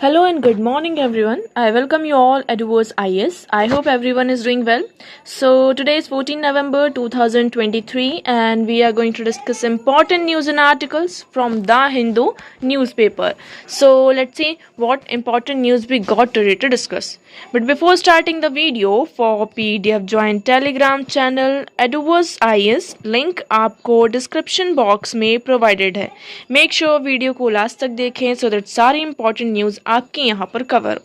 Hello and good morning everyone. I welcome you all at Words IS. I hope everyone is doing well. So today is 14 November 2023 and we are going to discuss important news and articles from The Hindu newspaper. So let's see what important news we got today to discuss. But before starting the video, for PDF join Telegram channel Eduverse IS, link आपको description box में provided है. Make sure video को last तक देखें so that सारी important news आपकी यहाँ पर कवर हो.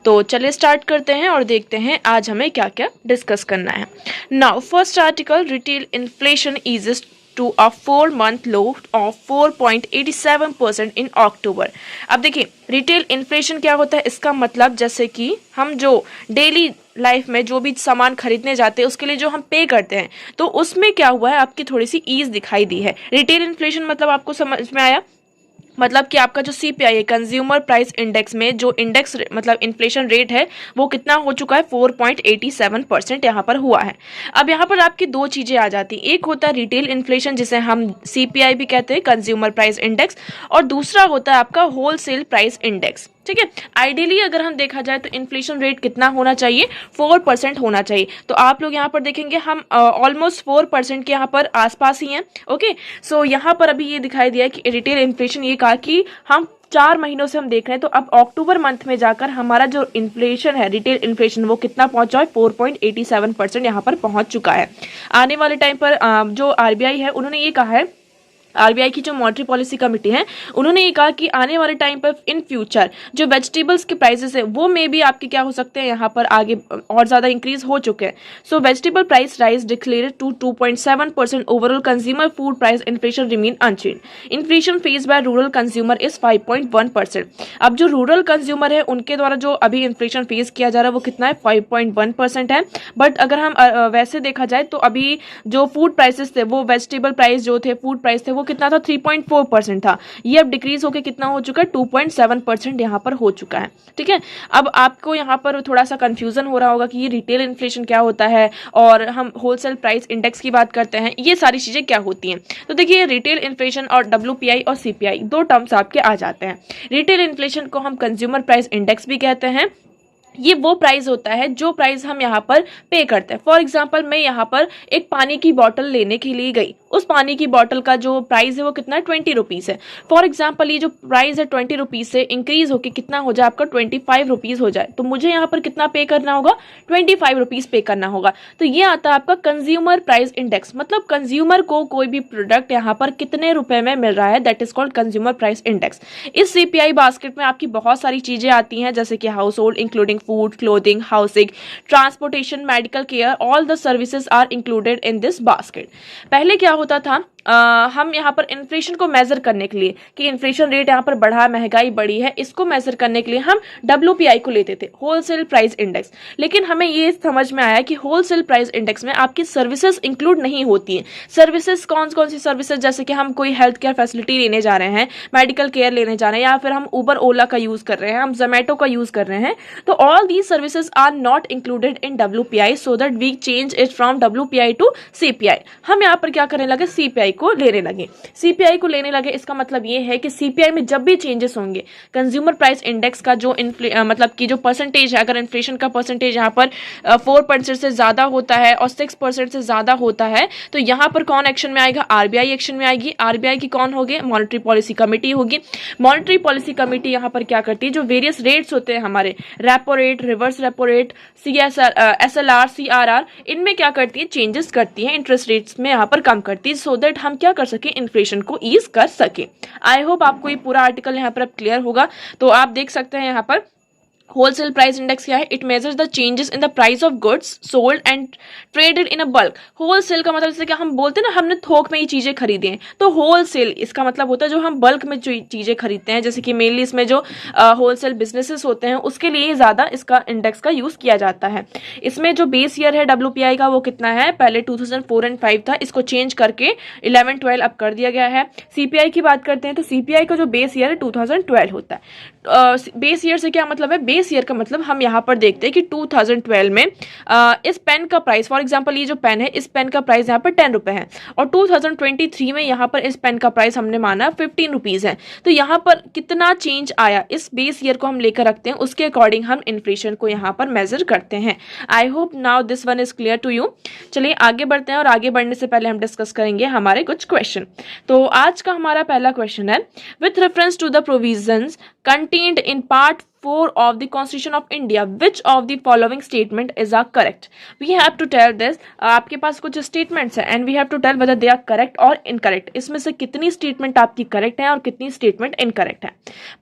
तो चलिए स्टार्ट करते हैं और देखते हैं आज हमें क्या क्या डिस्कस करना है. Now first article, retail inflation eases to a 4-month low of 4.87% in October. अब देखिए रिटेल इन्फ्लेशन क्या होता है, इसका मतलब जैसे कि हम जो डेली लाइफ में जो भी सामान खरीदने जाते हैं उसके लिए जो हम पे करते हैं, तो उसमें क्या हुआ है, आपकी थोड़ी सी ईज दिखाई दी है. रिटेल इन्फ्लेशन मतलब आपको समझ में आया, मतलब कि आपका जो CPI है, कंज्यूमर प्राइस इंडेक्स में जो इंडेक्स मतलब इन्फ्लेशन रेट है वो कितना हो चुका है, 4.87% यहाँ पर हुआ है. अब यहाँ पर आपकी दो चीज़ें आ जाती हैं, एक होता है रिटेल इन्फ्लेशन जिसे हम CPI भी कहते हैं, कंज्यूमर प्राइस इंडेक्स, और दूसरा होता है आपका होलसेल प्राइस इंडेक्स. ठीक है, आइडियली अगर हम देखा जाए तो इन्फ्लेशन रेट कितना होना चाहिए, 4% होना चाहिए. तो आप लोग यहाँ पर देखेंगे हम ऑलमोस्ट 4% के यहाँ पर आसपास ही हैं. ओके, सो यहाँ पर अभी ये दिखाई दिया है कि रिटेल इन्फ्लेशन, ये कहा कि हम 4 महीनों से हम देख रहे हैं, तो अब अक्टूबर मंथ में जाकर हमारा जो इन्फ्लेशन है, रिटेल इन्फ्लेशन, वो कितना पहुंचा है, 4.87% यहाँ पर पहुंच चुका है. आने वाले टाइम पर जो RBI है उन्होंने ये कहा है, RBI की जो मॉनेटरी पॉलिसी कमेटी है उन्होंने ये कहा कि आने वाले टाइम पर इन फ्यूचर जो वेजिटेबल्स के प्राइसेस है वो में भी आपके क्या हो सकते हैं, यहाँ पर आगे और ज़्यादा इंक्रीज हो चुके हैं. So vegetable price rise declared to 2.7%. Overall consumer food price inflation remain unchange. Inflation face by rural consumer is 5.1%. अब जो रूरल कंज्यूमर है उनके द्वारा जो अभी इन्फ्लेशन फेस किया जा रहा है वो कितना है, 5.1% है. बट अगर हम वैसे देखा जाए तो अभी जो फूड प्राइसेस थे, वो वेजिटेबल प्राइस जो थे, फूड प्राइस थे, वो कितना था, 3.4% था. ये अब डिक्रीज होकर कितना हो चुका है, 2.7% यहाँ पर हो चुका है. ठीक है, अब आपको यहाँ पर थोड़ा सा कंफ्यूजन हो रहा होगा कि ये रिटेल इन्फ्लेशन क्या होता है और हम होलसेल प्राइस इंडेक्स की बात करते हैं, ये सारी चीजें क्या होती हैं. तो देखिए रिटेल इन्फ्लेशन और WPI और CPI दो टर्म्स आपके आ जाते हैं. रिटेल इन्फ्लेशन को हम कंज्यूमर प्राइस इंडेक्स भी कहते हैं. ये वो प्राइस होता है जो प्राइस हम यहाँ पर पे करते हैं. फॉर एग्जाम्पल मैं यहाँ पर एक पानी की बॉटल लेने के लिए गई, उस पानी की बॉटल का जो प्राइस है वो कितना है, 20 रुपीज़ है. फॉर एग्जाम्पल ये जो प्राइस है 20 रुपीज़ से इंक्रीज होकर कितना हो जाए, आपका 25 रुपीज़ हो जाए, तो मुझे यहाँ पर कितना पे करना होगा, 25 रुपीज़ पे करना होगा. तो ये आता है आपका कंज्यूमर प्राइस इंडेक्स, मतलब कंज्यूमर को कोई भी प्रोडक्ट यहाँ पर कितने रुपए में मिल रहा है, that is called consumer price index. इस CPI बास्केट में आपकी बहुत सारी चीजें आती हैं, जैसे कि household including food, clothing, housing, transportation, medical care, all the services are included in this basket. पहले क्या होता था, हम यहाँ पर इन्फ्लेशन को मेजर करने के लिए कि इन्फ्लेशन रेट यहाँ पर बढ़ा, महंगाई बढ़ी है, इसको मेजर करने के लिए हम WPI को लेते थे, होलसेल प्राइस इंडेक्स. लेकिन हमें ये समझ में आया कि होलसेल प्राइस इंडेक्स में आपकी सर्विसेज इंक्लूड नहीं होती हैं. सर्विसेज कौन कौन सी सर्विसेज, जैसे कि हम कोई हेल्थ केयर फैसिलिटी लेने जा रहे हैं, मेडिकल केयर लेने जा रहे हैं, या फिर हम उबर ओला का यूज कर रहे हैं, हम जोमेटो का यूज कर रहे हैं, तो all these services are not included in WPI, so that we change it from WPI to CPI. हम यहाँ पर क्या करने लगे, CPI को लेने लगे. CPI को लेने लगे, इसका मतलब ये है कि CPI में जब भी चेंजेस होंगे, कंज्यूमर प्राइस इंडेक्स का जो मतलब कि जो परसेंटेज है, अगर इन्फ्लेशन का परसेंटेज यहाँ पर 4% से ज्यादा होता है और 6% से ज्यादा होता है, तो यहाँ पर कौन एक्शन में आएगा, RBI एक्शन में आएगी. RBI की कौन होगी, मॉनेटरी पॉलिसी कमेटी होगी. मॉनेटरी पॉलिसी कमेटी यहाँ पर क्या करती है, जो वेरियस रेट्स होते हैं हमारे, repo rate, reverse repo rate, SLR, CRR, इनमें क्या करती है, चेंजेस करती है, इंटरेस्ट रेट्स में यहाँ पर कम करती है, सो दैट हम क्या कर सके, इन्फ्लेशन को ईज कर सके. आई होप आपको ये पूरा आर्टिकल यहाँ पर अब क्लियर होगा. तो आप देख सकते हैं यहाँ पर होलसेल प्राइस इंडेक्स क्या है, it measures the changes in the price of goods sold and traded in a bulk. Wholesale का मतलब जैसे कि हम बोलते हैं ना, हमने थोक में ये चीजें खरीदी हैं, तो होलसेल इसका मतलब होता है जो हम बल्क में जो चीजें खरीदते हैं, जैसे कि मेनली इसमें जो होलसेल बिजनेसेस होते हैं उसके लिए ज्यादा इसका इंडेक्स का यूज किया जाता है. इसमें जो बेस ईयर है WPI का वो कितना है, पहले 2004 और 5 था, इसको चेंज करके 11-12 अब कर दिया गया है. CPI की बात करते हैं तो CPI का जो बेस ईयर है 2012 होता है. बेस ईयर से क्या मतलब है, बेस ईयर का मतलब हम यहाँ पर देखते हैं कि 2012 में इस पेन का प्राइस, फॉर एग्जांपल ये जो पेन है इस पेन का प्राइस यहाँ पर 10 रुपये है, और 2023 में यहाँ पर इस पेन का प्राइस हमने माना 15 रुपीज़ है। तो यहाँ पर कितना चेंज आया इस बेस ईयर को हम लेकर रखते हैं, उसके अकॉर्डिंग हम इन्फ्लेशन को यहाँ पर मेजर करते हैं। I hope now this one is clear to you. चलिए आगे बढ़ते हैं, और आगे बढ़ने से पहले हम डिस्कस करेंगे हमारे कुछ क्वेश्चन। तो आज का हमारा पहला क्वेश्चन है, with reference to the provisions contained in part 4 of the Constitution of India, which of the following statement is a correct? We have to tell this, आपके पास कुछ statements है and we have to tell whether they are correct or incorrect. इसमें से कितनी statement आपकी correct है और कितनी statement incorrect है।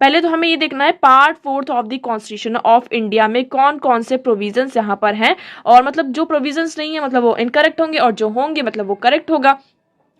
पहले तो हमें ये देखना है part 4 of the constitution of India में कौन कौन से प्रोविजंस यहाँ पर हैं, और मतलब जो प्रोविजंस नहीं है मतलब वो इनकरेक्ट होंगे, और जो होंगे मतलब वो करेक्ट होगा।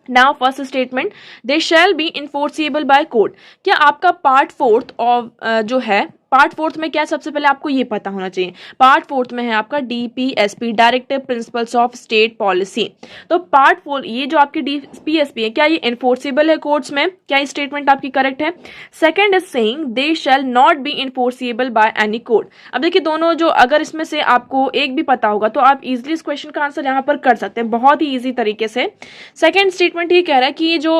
Now first statement, they shall be enforceable by court. क्या आपका पार्ट 4 ऑफ जो है, पार्ट 4 में क्या, सबसे पहले आपको ये पता होना चाहिए, पार्ट 4 में है आपका DPSP, directive principles of state policy. तो पार्ट 4 ये जो आपकी डीपीएसपी है, क्या ये इन्फोर्सिबल है कोर्ट्स में, क्या ये स्टेटमेंट आपकी करेक्ट है? Second is saying they shall not be enforceable by any court. अब देखिए दोनों जो, अगर इसमें से आपको एक भी पता होगा तो आप इजिली इस क्वेश्चन का आंसर यहाँ पर कर सकते हैं बहुत ही ईजी तरीके से। सेकेंड स्टेटमेंट ये कह रहा है कि ये जो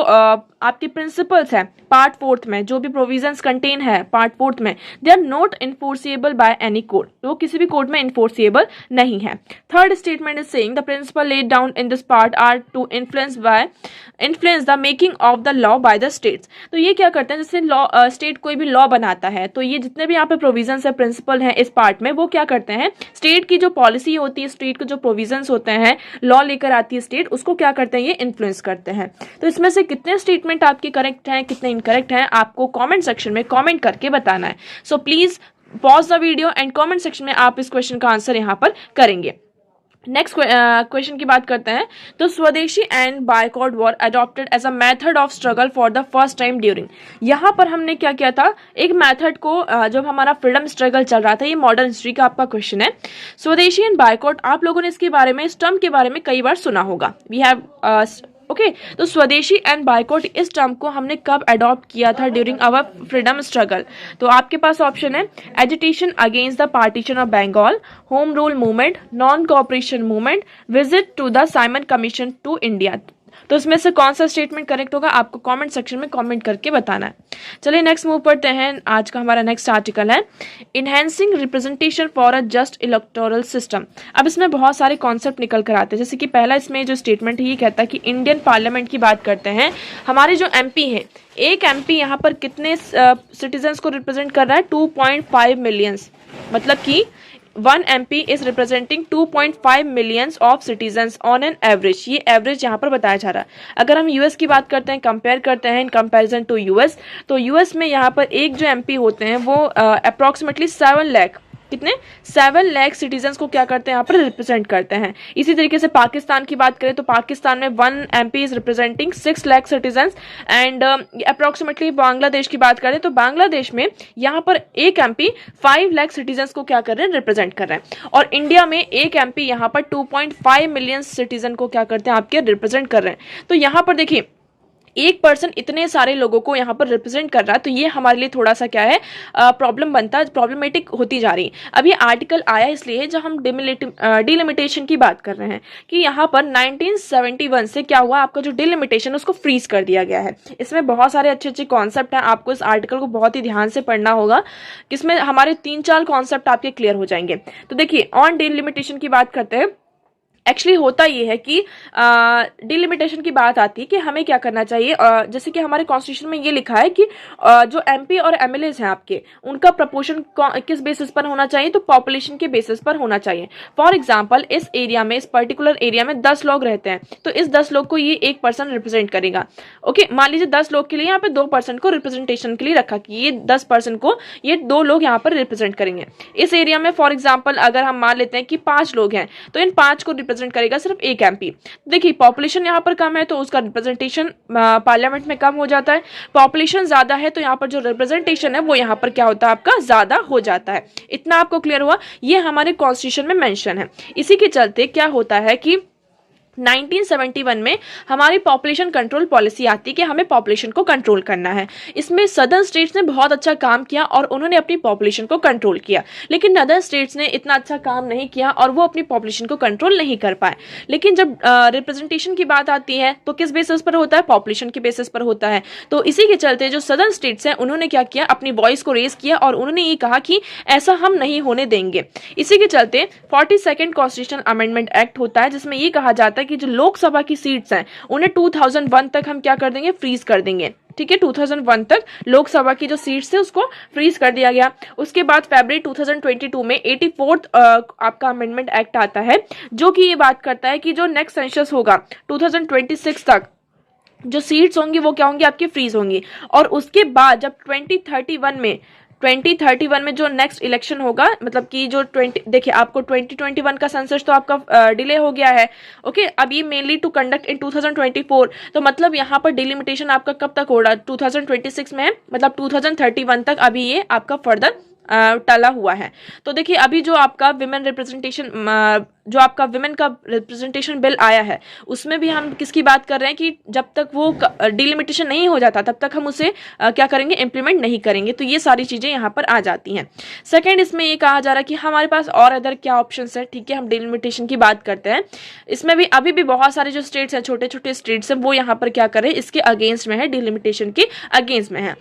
आपके प्रिंसिपल्स है पार्ट 4 में, जो भी प्रोविजंस कंटेन है पार्ट 4 में, they are not enforceable by any court, वो किसी भी कोर्ट में इन्फोर्सिएबल नहीं है। Third statement is saying the principle laid down in this part are to influence the making of the law by the states. तो ये क्या करते हैं, जैसे लॉ स्टेट कोई भी लॉ बनाता है तो ये जितने भी यहाँ पे प्रोविजंस है, प्रिंसिपल है इस पार्ट में, वो क्या करते हैं, स्टेट की जो पॉलिसी होती है, स्टेट के जो प्रोविजंस होते हैं, लॉ लेकर आती है स्टेट, उसको क्या करते हैं, ये इन्फ्लुएंस करते हैं। तो इसमें से कितने स्टेटमेंट आपके करेक्ट हैं, कितने इनकरेक्ट हैं, आपको कमेंट सेक्शन में कमेंट करके बताना है। So please pause the video and comment section में आप इस क्वेश्चन का आंसर यहाँ पर करेंगे। नेक्स्ट क्वेश्चन की बात करते हैं, तो swadeshi and boycott were adopted as a method of struggle for the first time during. यहाँ पर हमने क्या किया था, एक मेथड को जब हमारा फ्रीडम स्ट्रगल चल रहा था, ये मॉडर्न हिस्ट्री का आपका क्वेश्चन है। स्वदेशी एंड बायकॉट, आप लोगों ने इसके बारे में, इस टर्म के बारे में कई बार सुना होगा। वी हैव ओके तो स्वदेशी एंड बायकॉट, इस टर्म को हमने कब अडॉप्ट किया था, ड्यूरिंग आवर फ्रीडम स्ट्रगल। तो आपके पास ऑप्शन है, agitation against the partition of Bengal, home rule movement, non cooperation movement, visit to the Simon Commission to India. तो इसमें से कौन सा स्टेटमेंट करेक्ट होगा, आपको कमेंट सेक्शन में कमेंट करके बताना है। चलिए नेक्स्ट मूव करते हैं। आज का हमारा नेक्स्ट आर्टिकल है, enhancing representation for a just electoral system. अब इसमें बहुत सारे कॉन्सेप्ट निकल कर आते हैं, जैसे कि पहला इसमें जो स्टेटमेंट है ये कहता है कि इंडियन पार्लियामेंट की बात करते हैं, हमारे जो एमपी है, एक एमपी यहाँ पर कितने सिटीजन्स को रिप्रेजेंट कर रहा है, 2.5 मिलियंस, मतलब कि 1 MP is representing 2.5 millions of citizens on an average। ये एवरेज यहाँ पर बताया जा रहा है। अगर हम यूएस की बात करते हैं, कंपेयर करते हैं इन कंपैरिजन टू यूएस, तो यूएस में यहाँ पर एक जो MP होते हैं वो अप्रॉक्सीमेटली 7 लाख, कितने, 7 लाख सिटीजन्स को क्या करते हैं, यहाँ पर रिप्रेजेंट करते हैं। इसी तरीके से पाकिस्तान की बात करें तो पाकिस्तान में 1 MP is representing 6 lakh citizens and approximately Bangladesh की बात करें तो बांग्लादेश में यहाँ पर एक MP 5 लाख सिटीजन्स को क्या कर रहे हैं, रिप्रेजेंट कर रहे हैं। और इंडिया में एक MP यहाँ पर 2.5 मिलियन सिटीजन को क्या करते हैं, आपके रिप्रेजेंट कर रहे हैं। तो यहाँ पर देखिए एक पर्सन इतने सारे लोगों को यहाँ पर रिप्रेजेंट कर रहा है, तो ये हमारे लिए थोड़ा सा क्या है, प्रॉब्लम बनता है, प्रॉब्लमेटिक होती जा रही है। अब ये आर्टिकल आया इसलिए जब हम डिलिमिटेशन की बात कर रहे हैं कि यहाँ पर 1971 से क्या हुआ, आपका जो डिलिमिटेशन उसको फ्रीज कर दिया गया है। इसमें बहुत सारे अच्छे अच्छे कॉन्सेप्ट हैं, आपको इस आर्टिकल को बहुत ही ध्यान से पढ़ना होगा, किसमें हमारे 3-4 कॉन्सेप्ट आपके क्लियर हो जाएंगे। तो देखिए ऑन डिलिमिटेशन की बात करते हैं। एक्चुअली होता ये है कि डिलिमिटेशन की बात आती है कि हमें क्या करना चाहिए, जैसे कि हमारे कॉन्स्टिट्यूशन में ये लिखा है कि जो एमपी और एमएलएज हैं आपके, उनका प्रपोर्शन किस बेसिस पर होना चाहिए, तो पॉपुलेशन के बेसिस पर होना चाहिए। फॉर एग्जांपल इस एरिया में, इस पर्टिकुलर एरिया में 10 लोग रहते हैं, तो इस 10 लोग को ये एक पर्सन रिप्रेजेंट करेगा। ओके, मान लीजिए 10 लोग के लिए यहाँ पे 2 पर्सन को रिप्रेजेंटेशन के लिए रखा कि ये 10 पर्सन को ये 2 लोग यहाँ पर रिप्रेजेंट करेंगे। इस एरिया में फॉर एग्जाम्पल अगर हम मान लेते हैं कि 5 लोग हैं, तो इन 5 को रिप्रेजेंट करेगा सिर्फ एक एमपी। देखिए पॉपुलेशन यहाँ पर कम है तो उसका रिप्रेजेंटेशन पार्लियामेंट में कम हो जाता है, पॉपुलेशन ज्यादा है तो यहाँ पर जो रिप्रेजेंटेशन है वो यहाँ पर क्या होता है, आपका ज्यादा हो जाता है। इतना आपको क्लियर हुआ, ये हमारे कॉन्स्टिट्यूशन में मेंशन है। इसी के चलते क्या होता है कि 1971 में हमारी पॉपुलेशन कंट्रोल पॉलिसी आती है कि हमें पॉपुलेशन को कंट्रोल करना है। इसमें सदर्न स्टेट्स ने बहुत अच्छा काम किया और उन्होंने अपनी पॉपुलेशन को कंट्रोल किया, लेकिन नदर स्टेट्स ने इतना अच्छा काम नहीं किया और वो अपनी पॉपुलेशन को कंट्रोल नहीं कर पाए। लेकिन जब रिप्रेजेंटेशन की बात आती है तो किस बेसिस पर होता है? पॉपुलेशन के बेसिस पर होता है। तो इसी के चलते जो सदर्न स्टेट्स हैं उन्होंने क्या किया, अपनी वॉइस को रेज किया और उन्होंने ये कहा कि ऐसा हम नहीं होने देंगे। इसी के चलते 42nd कॉन्स्टिट्यूशनल अमेंडमेंट एक्ट होता है, जिसमें ये कहा जाता है कि जो लोकसभा की सीट्स हैं उन्हें 2001 तक हम क्या कर देंगे? फ्रीज कर देंगे। ठीक है, 2001 तक लोकसभा की जो सीट्स थे उसको फ्रीज कर दिया गया। उसके बाद फरवरी 2022 में 84th आपका अमेंडमेंट एक्ट आता है, जो कि ये बात करता है कि जो नेक्स्ट सेंसस होगा 2026 तक जो सीट्स होंगी वो क्या होंगी? आपकी फ्रीज होंगी। और उसके बाद जब 2031 में जो नेक्स्ट इलेक्शन होगा, मतलब कि जो देखिए आपको 2021 का सेंसस तो आपका डिले हो गया है। ओके, अब ये मेनली टू कंडक्ट इन 2024, तो मतलब यहाँ पर डिलिमिटेशन आपका कब तक हो रहा है? 2026 में है, मतलब 2031 तक अभी ये आपका फर्दर टला हुआ है। तो देखिए अभी जो आपका विमेन रिप्रेजेंटेशन जो आपका विमेन का रिप्रेजेंटेशन बिल आया है उसमें भी हम किसकी बात कर रहे हैं कि जब तक वो डिलिमिटेशन नहीं हो जाता तब तक हम उसे क्या करेंगे? इम्प्लीमेंट नहीं करेंगे। तो ये सारी चीजें यहाँ पर आ जाती हैं। सेकंड, इसमें ये कहा जा रहा है कि हमारे पास और अदर क्या ऑप्शंस है। ठीक है, हम डिलिमिटेशन की बात करते हैं। इसमें भी अभी भी बहुत सारे जो स्टेट्स हैं, छोटे छोटे स्टेट्स हैं, वो यहाँ पर क्या कर रहे हैं? इसके अगेंस्ट में है, डिलिमिटेशन के अगेंस्ट में है।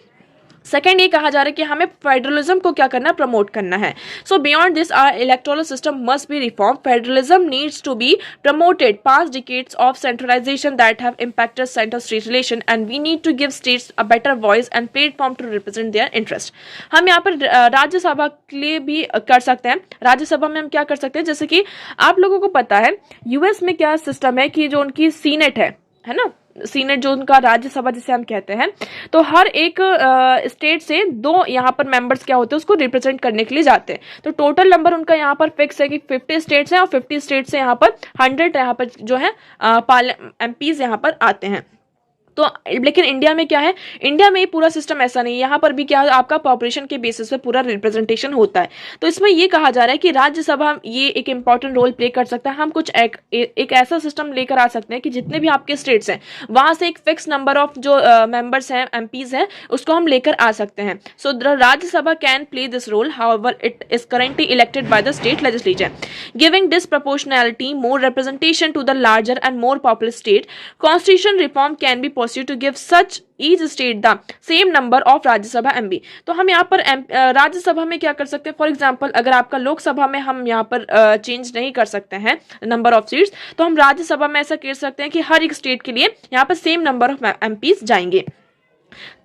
सेकेंड, ये कहा जा रहा है कि हमें फेडरलिज्म को क्या करना है? प्रमोट करना है। So beyond this our electoral system must be reform. Federalism needs to be promoted. Past decades of centralisation that have impacted centre state relation and we need to give states a better voice and platform to represent their interest. हम यहाँ पर राज्यसभा के लिए भी कर सकते हैं। राज्यसभा में हम क्या कर सकते हैं? जैसे कि आप लोगों को पता है यूएस में क्या सिस्टम है कि जो उनकी सीनेट है ना, सीनेट जो उनका राज्यसभा जिसे हम कहते हैं, तो हर एक स्टेट से 2 यहाँ पर मेंबर्स क्या होते हैं उसको रिप्रेजेंट करने के लिए जाते हैं। तो टोटल नंबर उनका यहाँ पर फिक्स है कि 50 स्टेट्स हैं और 50 स्टेट्स से यहाँ पर 100 यहाँ पर जो है एमपीज यहाँ पर आते हैं। तो लेकिन इंडिया में क्या है? इंडिया में ये पूरा सिस्टम ऐसा नहीं है। यहाँ पर भी क्या है? आपका पॉपुलेशन के बेसिस पे पूरा रिप्रेजेंटेशन होता है। तो इसमें ये कहा जा रहा है कि राज्यसभा ये एक इंपॉर्टेंट रोल प्ले कर सकता है। हम कुछ एक ऐसा सिस्टम लेकर आ सकते हैं कि जितने भी आपके स्टेट्स हैं वहां से एक फिक्स नंबर ऑफ जो मेंबर्स हैं, एमपीज हैं, उसको हम लेकर आ सकते हैं। So the Rajya Sabha can play this role, however it is currently elected by the state legislature, giving disproportionality more representation to the larger and more popular state. Constitution reform can be to give such each state the same number of Rajya Sabha MP. तो हम यहाँ पर राज्यसभा में क्या कर सकते हैं? For example अगर आपका लोकसभा में हम यहाँ पर चेंज नहीं कर सकते हैं नंबर ऑफ सीट्स, तो हम राज्यसभा में ऐसा कर सकते हैं कि हर एक स्टेट के लिए यहाँ पर सेम नंबर ऑफ एमपीज जाएंगे।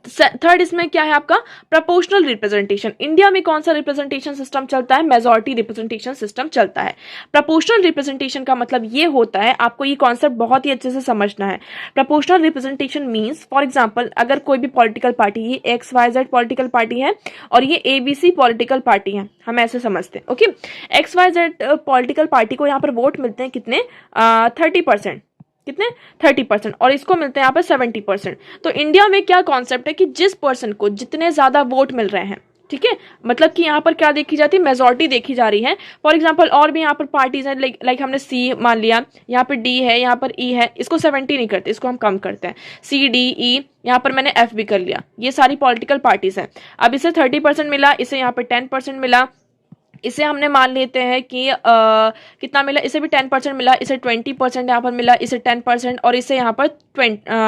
थर्ड, इसमें क्या है आपका? Proportional representation. इंडिया में कौन सा रिप्रेजेंटेशन सिस्टम चलता है? मेजॉरिटी रिप्रेजेंटेशन सिस्टम चलता है। प्रोपोर्शनल रिप्रेजेंटेशन का मतलब ये होता है, आपको ये कॉन्सेप्ट बहुत ही अच्छे से समझना है। Proportional representation means, for example अगर कोई भी पॉलिटिकल पार्टी, ये XYZ पॉलिटिकल पार्टी है और ये ABC पॉलिटिकल पार्टी है, हम ऐसे समझते हैं। ओके, XYZ पॉलिटिकल पार्टी को यहाँ पर वोट मिलते हैं कितने? 30%। कितने? 30%। और इसको मिलते हैं यहाँ पर 70%। तो इंडिया में क्या कॉन्सेप्ट है कि जिस पर्सन को जितने ज्यादा वोट मिल रहे हैं, ठीक है, मतलब कि यहाँ पर क्या देखी जाती है? मेजॉरिटी देखी जा रही है। फॉर एग्जांपल और भी यहाँ पर पार्टीज हैं, लाइक हमने C मान लिया, यहाँ पर D है, यहाँ पर E है, इसको 70 नहीं करते, इसको हम कम करते हैं। C D E, यहाँ पर मैंने F भी कर लिया। ये सारी पॉलिटिकल पार्टीज हैं। अब इसे 30% मिला, इसे यहाँ पर 10% मिला, इसे हमने मान लेते हैं कि कितना मिला? इसे भी 10% मिला, इसे 20% यहाँ पर मिला, इसे 10% और इसे यहाँ पर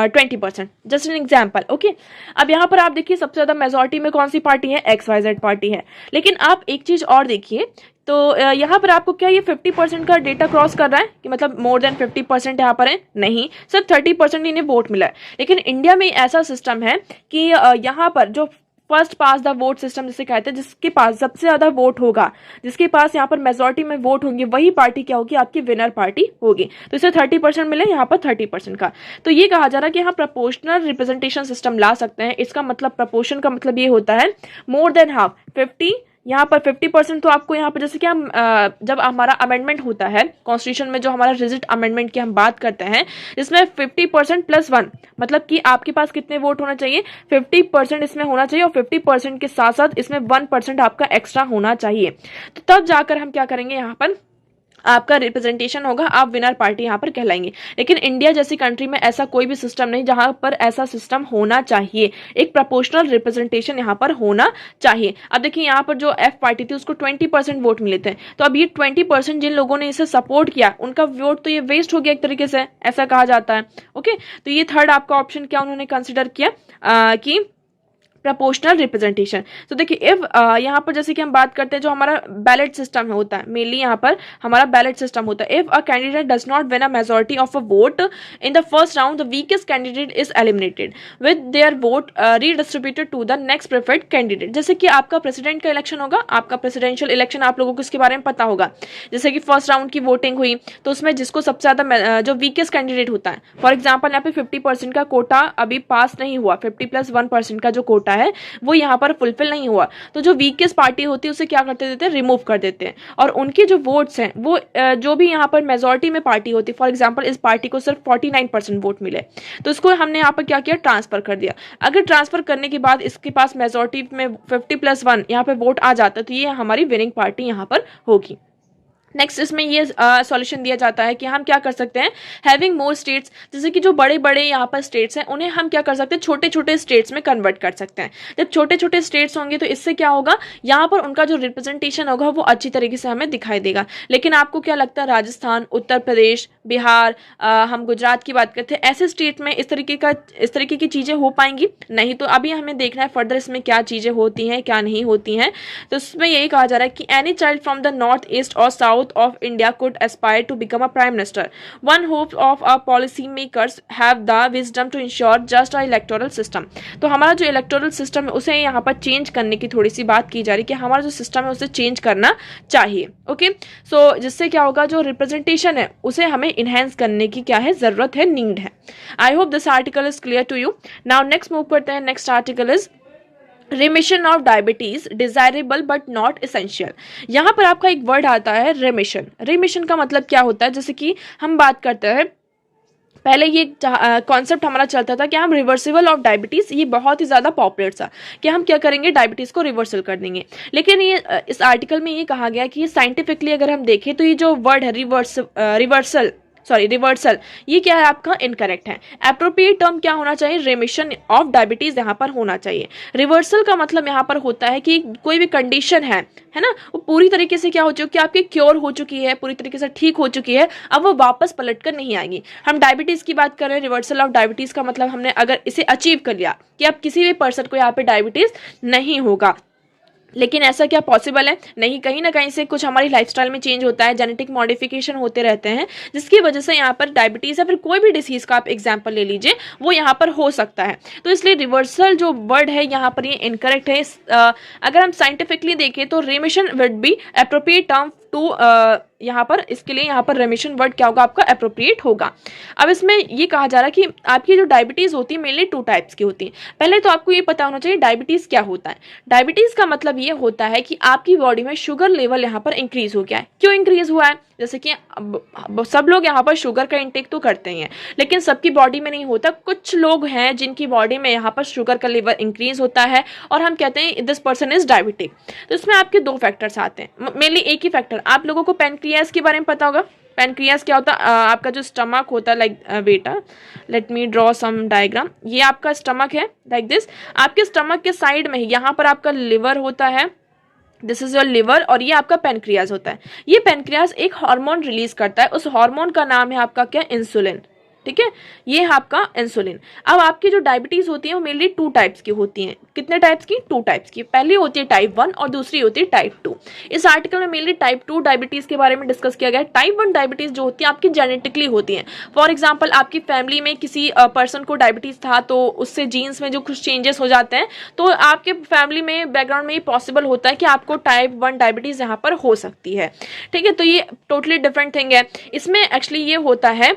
20%। Just an example. ओके, अब यहाँ पर आप देखिए सबसे ज्यादा मेजॉरिटी में कौन सी पार्टी है? XYZ पार्टी है। लेकिन आप एक चीज और देखिए, तो यहाँ पर आपको क्या ये 50% का डेटा क्रॉस कर रहा है कि मतलब मोर देन 50% यहाँ पर है? नहीं, सिर्फ 30% इन्हें वोट मिला है। लेकिन इंडिया में ऐसा सिस्टम है कि यहाँ पर जो first pass the vote system जिसे कहते हैं, जिसके पास सबसे ज्यादा वोट होगा, जिसके पास यहाँ पर मेजॉरिटी में वोट होंगे, वही पार्टी क्या होगी? आपकी विनर पार्टी होगी। तो इसे 30% मिले, यहाँ पर 30% का। तो ये कहा जा रहा है कि यहाँ प्रोपोर्शनल रिप्रेजेंटेशन सिस्टम ला सकते हैं। इसका मतलब प्रोपोर्शन का मतलब ये होता है मोर देन हाफ, 50, यहाँ पर 50%। तो आपको यहाँ पर जैसे कि हम जब हमारा अमेंडमेंट होता है कॉन्स्टिट्यूशन में, जो हमारा रिजिट अमेंडमेंट की हम बात करते हैं, जिसमें 50% + 1, मतलब कि आपके पास कितने वोट होना चाहिए? 50% इसमें होना चाहिए और 50% के साथ साथ इसमें 1% आपका एक्स्ट्रा होना चाहिए। तो तब जाकर हम क्या करेंगे? यहाँ पर आपका रिप्रेजेंटेशन होगा, आप विनर पार्टी यहाँ पर कहलाएंगे। लेकिन इंडिया जैसी कंट्री में ऐसा कोई भी सिस्टम नहीं जहां पर ऐसा सिस्टम होना चाहिए, एक प्रोपोर्शनल रिप्रेजेंटेशन यहाँ पर होना चाहिए। अब देखिए यहाँ पर जो एफ पार्टी थी उसको 20% वोट मिले थे, तो अब ये 20% जिन लोगों ने इसे सपोर्ट किया उनका वोट तो ये वेस्ट हो गया एक तरीके से, ऐसा कहा जाता है। ओके, तो ये थर्ड आपका ऑप्शन क्या उन्होंने कंसिडर किया कि प्रपोर्शनल रिप्रेजेंटेशन। तो देखिए इफ यहाँ पर जैसे कि हम बात करते हैं जो हमारा बैलेट सिस्टम होता है, मेनली यहाँ पर हमारा बैलेट सिस्टम होता है। If a candidate does not win a majority of a vote in the first round, the weakest candidate is eliminated with their vote redistributed to the next preferred candidate. जैसे कि आपका president का election होगा, आपका presidential election आप लोगों को इसके बारे में पता होगा। जैसे कि फर्स्ट राउंड की वोटिंग हुई तो उसमें जिसको सबसे ज्यादा जो वीकेस्ट कैंडिडेट होता है, फॉर एग्जाम्पल यहाँ पे 50% का कोटा अभी पास नहीं हुआ, 50+1% का जो कोटा है वो यहाँ पर फुलफिल नहीं हुआ, तो जो वीकेस्ट पार्टी होती है उसे क्या करते देते हैं, रिमूव कर देते हैं। और उनके जो वोट्स हैं वो जो भी यहाँ पर मेजॉरिटी में पार्टी होती है, फॉर एग्जांपल इस पार्टी को सिर्फ 49% वोट मिले तो इसको हमने यहाँ पर क्या किया, ट्रांसफर कर दिया। अगर ट्रांसफर करने के बाद इसके पास मेजॉरिटी में 50+1 यहाँ पे वोट आ जाता तो ये हमारी विनिंग पार्टी यहाँ पर होगी। नेक्स्ट इसमें ये सॉल्यूशन दिया जाता है कि हम क्या कर सकते हैं, हैविंग मोर स्टेट्स, जैसे कि जो बड़े बड़े यहाँ पर स्टेट्स हैं उन्हें हम क्या कर सकते हैं, छोटे छोटे स्टेट्स में कन्वर्ट कर सकते हैं। जब छोटे छोटे स्टेट्स होंगे तो इससे क्या होगा, यहाँ पर उनका जो रिप्रेजेंटेशन होगा वो अच्छी तरीके से हमें दिखाई देगा। लेकिन आपको क्या लगता है, राजस्थान, उत्तर प्रदेश, बिहार, हम गुजरात की बात करते हैं, ऐसे स्टेट में इस तरीके की चीज़ें हो पाएंगी नहीं। तो अभी हमें देखना है फर्दर इसमें क्या चीज़ें होती हैं क्या नहीं होती हैं। तो इसमें यही कहा जा रहा है कि any child from the north east और south of India could aspire to become a prime minister. One hope of our policy makers have the wisdom to ensure just a electoral system. तो हमारा जो electoral system है उसे यहाँ पर change करने की थोड़ी सी बात की जा रही है कि हमारा जो सिस्टम है उसे चेंज करना चाहिए। ओके, सो जिससे क्या होगा, जो रिप्रेजेंटेशन है उसे हमें इनहेंस करने की क्या है, जरूरत है, नीड है। I hope this article is clear to you. Now next move करते हैं। Next article is remission of diabetes desirable but not essential. यहाँ पर आपका एक वर्ड आता है रिमिशन। रिमिशन का मतलब क्या होता है, जैसे कि हम बात करते हैं, पहले ये कॉन्सेप्ट हमारा चलता था कि हम रिवर्सिबल ऑफ डायबिटीज, ये बहुत ही ज़्यादा पॉपुलर था कि हम क्या करेंगे, डायबिटीज़ को रिवर्सल कर देंगे। लेकिन ये इस आर्टिकल में ये कहा गया कि ये साइंटिफिकली अगर हम देखें तो ये जो वर्ड है रिवर्सल, ये क्या है आपका, इनकरेक्ट है। एप्रोप्रिएट टर्म क्या होना चाहिए, रिमिशन ऑफ डायबिटीज यहाँ पर होना चाहिए। रिवर्सल का मतलब यहाँ पर होता है कि कोई भी कंडीशन है ना, वो पूरी तरीके से क्या हो चुकी है, आपकी क्योर हो चुकी है, पूरी तरीके से ठीक हो चुकी है, अब वो वापस पलट कर नहीं आएगी। हम डायबिटीज की बात कर रहे हैं, रिवर्सल ऑफ डायबिटीज का मतलब हमने अगर इसे अचीव कर लिया कि अब किसी भी पर्सन को यहाँ पे डायबिटीज नहीं होगा। लेकिन ऐसा क्या पॉसिबल है, नहीं, कहीं ना कहीं से कुछ हमारी लाइफस्टाइल में चेंज होता है, जेनेटिक मॉडिफिकेशन होते रहते हैं जिसकी वजह से यहाँ पर डायबिटीज या फिर कोई भी डिसीज का आप एग्जांपल ले लीजिए वो यहाँ पर हो सकता है। तो इसलिए रिवर्सल जो वर्ड है यहाँ पर ये इनकरेक्ट है। अगर हम साइंटिफिकली देखें तो remission would be appropriate term to यहाँ पर, इसके लिए यहाँ पर रेमिशन वर्ड क्या होगा आपका, एप्रोप्रिएट होगा। अब इसमें ये कहा जा रहा है कि आपकी जो डायबिटीज होती है मेनली 2 टाइप्स की होती है। पहले तो आपको ये पता होना चाहिए डायबिटीज क्या होता है। डायबिटीज का मतलब ये होता है कि आपकी बॉडी में शुगर लेवल यहाँ पर इंक्रीज हो गया है। क्यों इंक्रीज हुआ है, जैसे कि सब लोग यहाँ पर शुगर का इंटेक तो करते हैं लेकिन सबकी बॉडी में नहीं होता। कुछ लोग हैं जिनकी बॉडी में यहाँ पर शुगर का लेवल इंक्रीज होता है और हम कहते हैं दिस पर्सन इज डायबिटिक। तो इसमें आपके 2 फैक्टर्स आते हैं, मेनली एक ही फैक्टर। आप लोगों को पैनक्रियाज के बारे में पता होगा। पैनक्रियाज क्या होता है, आपका जो स्टमक होता है, लाइक बेटा let me draw some diagram. ये आपका स्टमक है लाइक दिस। आपके स्टमक के साइड में यहाँ पर आपका लिवर होता है, दिस इज योर लिवर, और ये आपका पैनक्रियाज होता है। ये पैनक्रियाज एक हार्मोन रिलीज करता है, उस हार्मोन का नाम है आपका क्या, इंसुलिन। ठीक है, ये है आपका इंसुलिन। अब आपकी जो डायबिटीज होती है वो मेनली 2 टाइप्स की होती हैं। कितने टाइप्स की, 2 टाइप्स की। पहली होती है टाइप 1 और दूसरी होती है टाइप 2। इस आर्टिकल में मेनली टाइप 2 डायबिटीज के बारे में डिस्कस किया गया है। टाइप 1 डायबिटीज जो होती है आपकी जेनेटिकली होती है। फॉर एग्जाम्पल आपकी फैमिली में किसी पर्सन को डायबिटीज था तो उससे जीन्स में जो कुछ चेंजेस हो जाते हैं तो आपके फैमिली में बैकग्राउंड में ये पॉसिबल होता है कि आपको टाइप 1 डायबिटीज यहाँ पर हो सकती है। ठीक है, तो ये टोटली डिफरेंट थिंग है। इसमें एक्चुअली ये होता है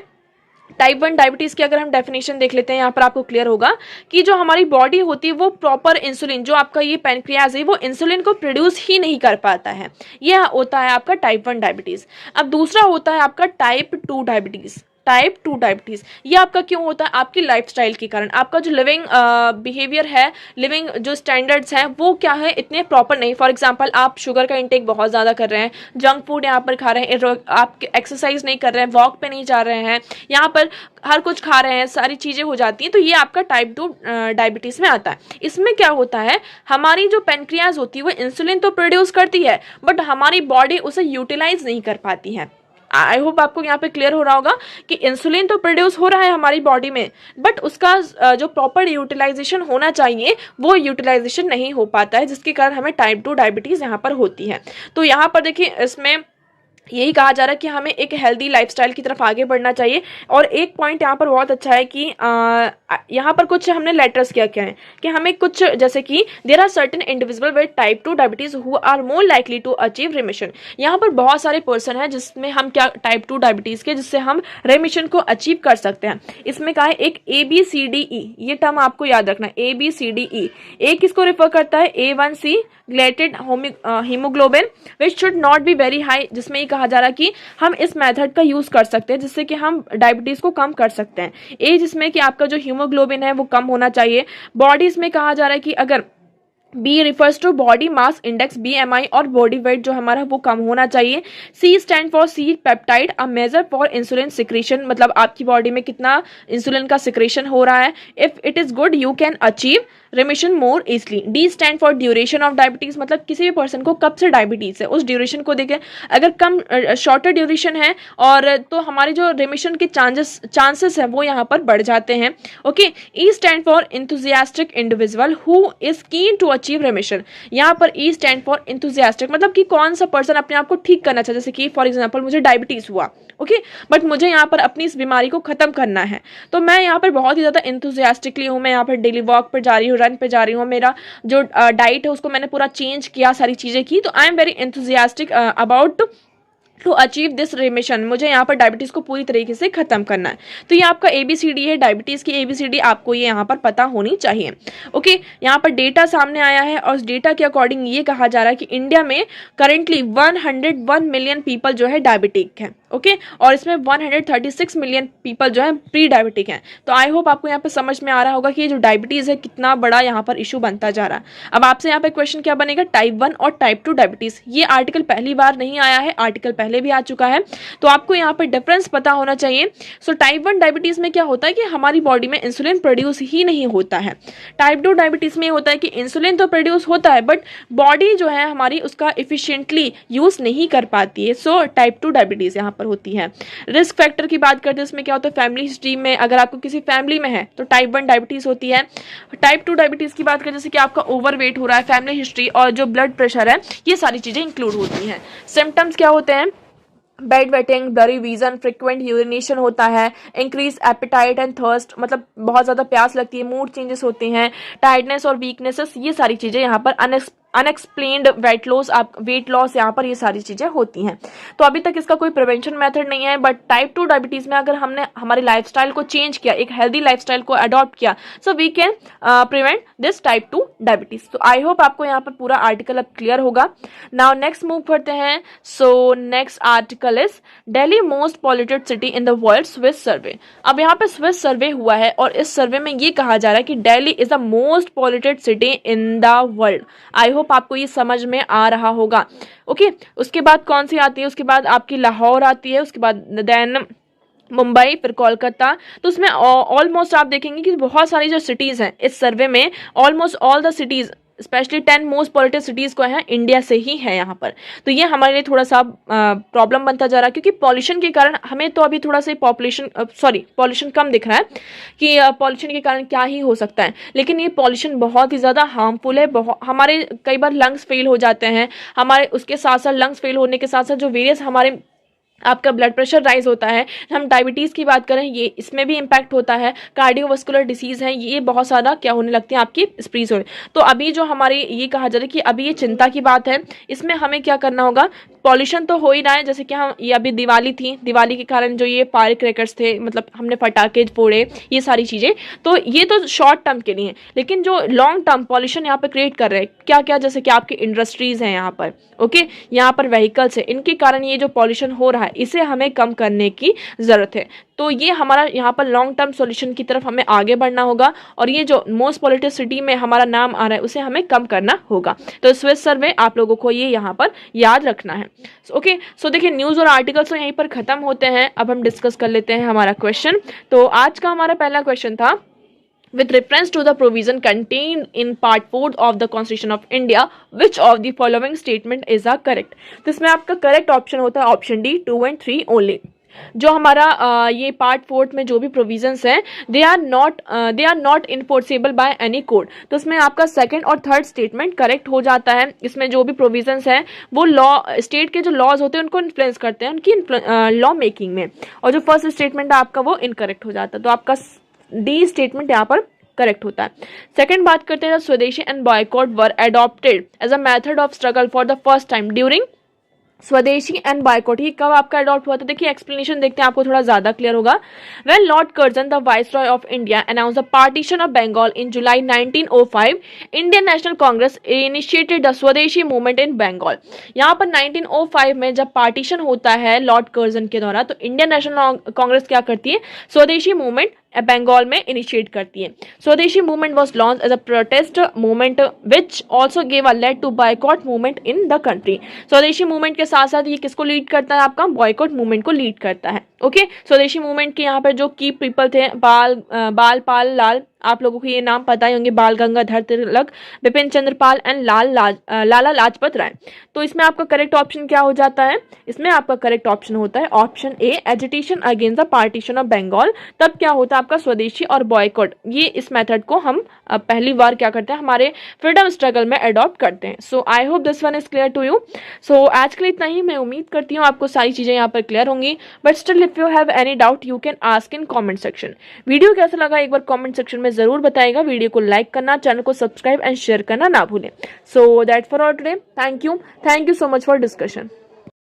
टाइप 1 डायबिटीज की अगर हम डेफिनेशन देख लेते हैं, यहाँ पर आपको क्लियर होगा कि जो हमारी बॉडी होती है वो प्रॉपर इंसुलिन, जो आपका ये पैनक्रियाज है वो इंसुलिन को प्रोड्यूस ही नहीं कर पाता है। यह होता है आपका टाइप 1 डायबिटीज। अब दूसरा होता है आपका टाइप 2 डायबिटीज। Type 2 diabetes. ये आपका क्यों होता है? आपकी लाइफस्टाइल के कारण, आपका जो लिविंग बिहेवियर है, लिविंग जो स्टैंडर्ड्स हैं वो क्या है, इतने प्रॉपर नहीं। फॉर एग्जांपल आप शुगर का इंटेक बहुत ज़्यादा कर रहे हैं, जंक फूड यहाँ पर खा रहे हैं, आप एक्सरसाइज नहीं कर रहे हैं, वॉक पे नहीं जा रहे हैं, यहाँ पर हर कुछ खा रहे हैं, सारी चीज़ें हो जाती हैं, तो ये आपका टाइप 2 डायबिटीज़ में आता है। इसमें क्या होता है, हमारी जो पेनक्रियाज होती है वो इंसुलिन तो प्रोड्यूस करती है, बट हमारी बॉडी उसे यूटिलाइज नहीं कर पाती है। आई होप आपको यहाँ पे क्लियर हो रहा होगा कि इंसुलिन तो प्रोड्यूस हो रहा है हमारी बॉडी में, बट उसका जो प्रॉपर यूटिलाइजेशन होना चाहिए वो यूटिलाइजेशन नहीं हो पाता है, जिसके कारण हमें टाइप 2 डायबिटीज़ यहाँ पर होती है। तो यहाँ पर देखिए, इसमें यही कहा जा रहा है कि हमें एक हेल्दी लाइफस्टाइल की तरफ आगे बढ़ना चाहिए। और एक पॉइंट यहाँ पर बहुत अच्छा है कि यहाँ पर कुछ हमने लेटर्स क्या क्या है कि हमें कुछ, जैसे कि there are certain individual with type 2 diabetes who are more likely to achieve remission. यहाँ पर बहुत सारे पर्सन हैं जिसमें हम क्या, टाइप 2 डायबिटीज के, जिससे हम रेमिशन को अचीव कर सकते हैं। इसमें कहा है एक ABCDE, ये टर्म आपको याद रखना, ABCDE। ए किसको रिफर करता है? A1C glycated haemoglobin which should not be very high, जिसमें ये कहा जा रहा है कि हम इस मेथड का यूज कर सकते हैं जिससे कि हम डायबिटीज को कम कर सकते हैं। ए जिसमें कि आपका जो हीमोग्लोबिन है वो कम होना चाहिए। बॉडी इसमें कहा जा रहा है कि अगर B refers to body mass index BMI और बॉडी वेट जो हमारा वो कम होना चाहिए। C stands for C peptide, a major for insulin secretion, मतलब आपकी बॉडी में कितना इंसुलिन का सिक्रेशन हो रहा है। If it is good you can achieve रेमिशन more easily. D stand for duration of diabetes, मतलब किसी भी पर्सन को कब से डायबिटीज है उस ड्यूरेशन को देखें, अगर कम शॉर्टर ड्यूरेशन है और तो हमारे जो रेमिशन के चांसेस है वो यहाँ पर बढ़ जाते हैं। Okay, E stand for enthusiastic individual who is keen to achieve remission. यहाँ पर ई स्टैंड फॉर इंथुजियास्टिक, मतलब कि कौन सा पर्सन अपने आप को ठीक करना चाहिए, जैसे कि फॉर एग्जाम्पल मुझे डायबिटीज हुआ, ओके, बट मुझे यहाँ पर अपनी इस बीमारी को खत्म करना है, तो मैं यहाँ पर बहुत ही ज़्यादा इंथुजियास्टिकली हूँ, मैं यहाँ पर डेली वॉक पर जा रही हूँ, रन पे जा रही हूँ, मेरा जो डाइट है उसको मैंने पूरा चेंज किया, सारी चीज़ें की, तो I am very enthusiastic about to achieve this remission. मुझे यहाँ पर डायबिटीज़ को पूरी तरीके से खत्म करना है। तो ये आपका ABCD है, डायबिटीज़ की ABCD आपको ये यहाँ पर पता होनी चाहिए। ओके, यहाँ पर डेटा सामने आया है और उस डेटा के अकॉर्डिंग ये कहा जा रहा है कि इंडिया में करेंटली 101 मिलियन पीपल जो है डायबिटिक हैं। ओके, और इसमें 136 मिलियन पीपल जो है प्री डायबिटिक हैं। तो आई होप आपको यहाँ पे समझ में आ रहा होगा कि ये जो डायबिटीज़ है कितना बड़ा यहाँ पर इशू बनता जा रहा है। अब आपसे यहाँ पे क्वेश्चन क्या बनेगा, टाइप 1 और टाइप 2 डायबिटीज़। ये आर्टिकल पहली बार नहीं आया है, आर्टिकल पहले भी आ चुका है, तो आपको यहाँ पर डिफरेंस पता होना चाहिए। सो टाइप 1 डायबिटीज़ में क्या होता है कि हमारी बॉडी में इंसुलिन प्रोड्यूस ही नहीं होता है। टाइप 2 डायबिटीज़ में होता है कि इंसुलिन तो प्रोड्यूस होता है बट बॉडी जो है हमारी उसका इफिशिएंटली यूज नहीं कर पाती है। सो टाइप 2 डायबिटीज़ यहाँ पर होती है। रिस्क फैक्टर की बात करते हैं, इसमें क्या होता है, फैमिली हिस्ट्री में अगर आपको किसी फैमिली में है तो टाइप 1 डायबिटीज़ होती है। टाइप 2 डायबिटीज़ की बात करें, जैसे कि आपका ओवरवेट हो रहा है, फैमिली हिस्ट्री और जो ब्लड प्रेशर है, ये सारी चीज़ें इंक्लूड होती हैं। सिम्टम्स क्या होते हैं, bed wetting, blurry vision, frequent urination होता है, इंक्रीज एपेटाइट एंड थर्स्ट, मतलब बहुत ज़्यादा प्यास लगती है, मूड चेंजेस होते हैं, टायर्डनेस और वीकनेसेस, ये सारी चीज़ें यहाँ पर अनएक्सप्लेन्ड वेट लॉस यहाँ पर ये सारी चीज़ें होती हैं। तो अभी तक इसका कोई प्रिवेंशन मेथड नहीं है, बट टाइप 2 डायबिटीज़ में अगर हमने हमारी लाइफस्टाइल को चेंज किया, एक हेल्दी लाइफस्टाइल को अडॉप्ट किया, so we can prevent this type 2 diabetes. तो आई होप आपको यहाँ पर पूरा आर्टिकल अब क्लियर होगा। नाउ नेक्स्ट मूव करते हैं। So next article is Delhi most polluted city in the world, Swiss survey. अब यहाँ पे स्विस सर्वे हुआ है और इस सर्वे में ये कहा जा रहा है कि Delhi is the most polluted city in the world. I hope आपको ये समझ में आ रहा होगा। ओके, उसके बाद कौन सी आती है, उसके बाद आपकी लाहौर आती है, उसके बाद देन मुंबई, फिर कोलकाता। तो उसमें ऑलमोस्ट आप देखेंगे कि बहुत सारी जो सिटीज़ हैं इस सर्वे में, almost all the cities specially 10 most polluted cities को है इंडिया से ही है यहाँ पर। तो ये हमारे लिए थोड़ा सा प्रॉब्लम बनता जा रहा है, क्योंकि पॉल्यूशन के कारण हमें तो अभी थोड़ा सा पॉल्यूशन कम दिख रहा है कि पॉल्यूशन के कारण क्या ही हो सकता है, लेकिन ये पॉल्यूशन बहुत ही ज़्यादा हार्मफुल है। हमारे कई बार लंग्स फेल हो जाते हैं, हमारे उसके साथ साथ लंग्स फेल होने के साथ साथ जो वेरियस हमारे आपका ब्लड प्रेशर राइज होता है, हम डायबिटीज़ की बात करें ये इसमें भी इम्पैक्ट होता है, कार्डियोवास्कुलर डिसीज़ है, ये बहुत ज़्यादा क्या होने लगती है आपकी स्प्रीज होने। तो अभी जो हमारे ये कहा जा रहा है कि अभी ये चिंता की बात है, इसमें हमें क्या करना होगा, पॉल्यूशन तो हो ही रहा है, जैसे कि हम ये अभी दिवाली थी, दिवाली के कारण जो ये फायर क्रैकर्स थे, मतलब हमने पटाखे फोड़े, ये सारी चीज़ें, तो ये तो शॉर्ट टर्म के लिए, लेकिन जो लॉन्ग टर्म पॉल्यूशन यहाँ पर क्रिएट कर रहे हैं क्या क्या, जैसे कि आपकी इंडस्ट्रीज हैं यहाँ पर, ओके, यहाँ पर व्हीकल्स है, इनके कारण ये जो पॉल्यूशन हो रहा है इसे हमें कम करने की ज़रूरत है। तो ये हमारा यहाँ पर लॉन्ग टर्म सॉल्यूशन की तरफ हमें आगे बढ़ना होगा, और ये जो मोस्ट पॉल्यूटेड सिटी में हमारा नाम आ रहा है उसे हमें कम करना होगा। तो स्विस सर्वे आप लोगों को ये यहाँ पर याद रखना है। ओके, सो देखिए न्यूज़ और आर्टिकल्स तो यहीं पर ख़त्म होते हैं। अब हम डिस्कस कर लेते हैं हमारा क्वेश्चन। तो आज का हमारा पहला क्वेश्चन था, with reference to the provision contained in part 4 of the Constitution of India, which of the following statement is a correct? तो इसमें आपका करेक्ट ऑप्शन होता है ऑप्शन डी 2 and 3 ओनली। जो हमारा ये पार्ट 4 में जो भी प्रोविजंस हैं they are not enforceable by any code, तो इसमें आपका सेकंड और थर्ड स्टेटमेंट करेक्ट हो जाता है। इसमें जो भी प्रोविजंस हैं वो लॉ, स्टेट के जो लॉज होते हैं उनको इन्फ्लुएंस करते हैं उनकी लॉ मेकिंग में, और जो फर्स्ट स्टेटमेंट है आपका वो इनकरेक्ट हो जाता है। तो आपका डी स्टेटमेंट यहाँ पर करेक्ट होता है। सेकंड बात करते हैं, swadeshi and boycott were adopted as a method of struggle for the first time during, swadeshi and boycott ये कब आपका अडॉप्ट हुआ था? देखिए एक्सप्लेनेशन देखते हैं, आपको थोड़ा ज्यादा क्लियर होगा। When Lord Curzon the viceroy of India announce the partition of Bengal in July 1905, Indian National Congress initiated the swadeshi movement in Bengal. यहाँ पर 1905 में जब पार्टीशन होता है लॉर्ड कर्जन के द्वारा, तो इंडियन नेशनल कांग्रेस क्या करती है, स्वदेशी मूवमेंट बंगाल में इनिशिएट करती है। Swadeshi movement was launch as a protest movement which also gave a lead to boycott movement in the country. Swadeshi movement के साथ साथ ये किसको लीड करता है, आपका बॉयकॉट मूवमेंट को लीड करता है। ओके, स्वदेशी मूवमेंट के यहाँ पर जो की पीपल थे, बाल पाल लाल, आप लोगों को ये नाम पता ही होंगे, बाल गंगाधर तिलक, बिपिन चंद्र पाल एंड लाला लाजपत राय। तो इसमें आपका करेक्ट ऑप्शन क्या हो जाता है? इसमें आपका करेक्ट ऑप्शन होता है option A, agitation against the partition of Bengal. तब क्या होता है आपका स्वदेशी और बॉयकॉट, ये इस मेथड को हम पहली बार क्या करते हैं हमारे फ्रीडम स्ट्रगल में अडॉप्ट करते हैं। So I hope this one is clear to you. So आज के लिए इतना ही, मैं उम्मीद करती हूँ आपको सारी चीजें यहाँ पर क्लियर होंगी, but still if you have any doubt you can ask in comment section. Video कैसा लगा एक बार कॉमेंट सेक्शन में जरूर बताइएगा। वीडियो को लाइक करना, चैनल को सब्सक्राइब एंड शेयर करना ना भूलें। So that for all today, thank you so much for discussion.